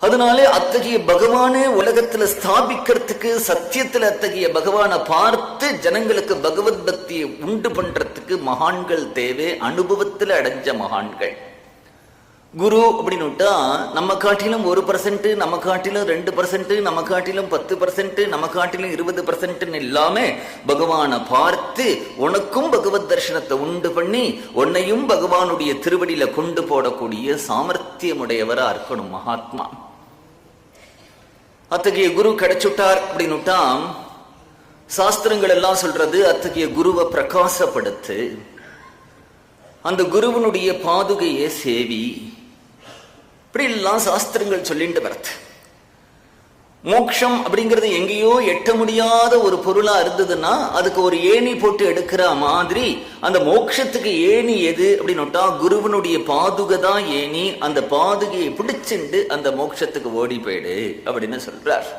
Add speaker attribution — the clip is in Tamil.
Speaker 1: அதனாலே அத்தகைய பகவானே உலகத்துல ஸ்தாபிக்கிறதுக்கு, சத்தியத்துல அத்தகைய பகவானை பார்த்து ஜனங்களுக்கு பகவத் பக்தியை உண்டு பண்றதுக்கு மகான்கள் தேவை, அனுபவத்துல அடைஞ்ச மகான்கள். குரு அப்படின்னுட்டா நம்ம காட்டிலும் 1%, நம்ம காட்டிலும் 2%, நம்ம காட்டிலும் 10%, நம்ம காட்டிலும் 20% இல்லாம பகவானை பார்த்து உனக்கும் பகவத் தர்சனத்தை உண்டு பண்ணி உன்னையும் பகவானுடைய திருவடியில கொண்டு போடக்கூடிய சாமர்த்தியமுடையவரா இருக்கணும் மகாத்மா. அத்தகைய குரு கிடைச்சுட்டார் அப்படின்னுட்டா சாஸ்திரங்கள் எல்லாம் சொல்றது அத்தகைய குருவை பிரகாசப்படுத்து, அந்த குருவனுடைய பாதுகையை சேவி, இப்படி எல்லாம் சாஸ்திரங்கள் சொல்லிட்டு வரது. மோட்சம் அப்படிங்கிறது எங்கேயோ எட்ட முடியாத ஒரு பொருளா இருந்ததுன்னா அதுக்கு ஒரு ஏணி போட்டு எடுக்கிற மாதிரி அந்த மோட்சத்துக்கு ஏணி எது அப்படின்னுட்டா குருவனுடைய பாதுகை தான் ஏணி. அந்த பாதுகையை பிடிச்சுண்டு அந்த மோட்சத்துக்கு ஓடி போயிடு அப்படின்னு சொல்றார்.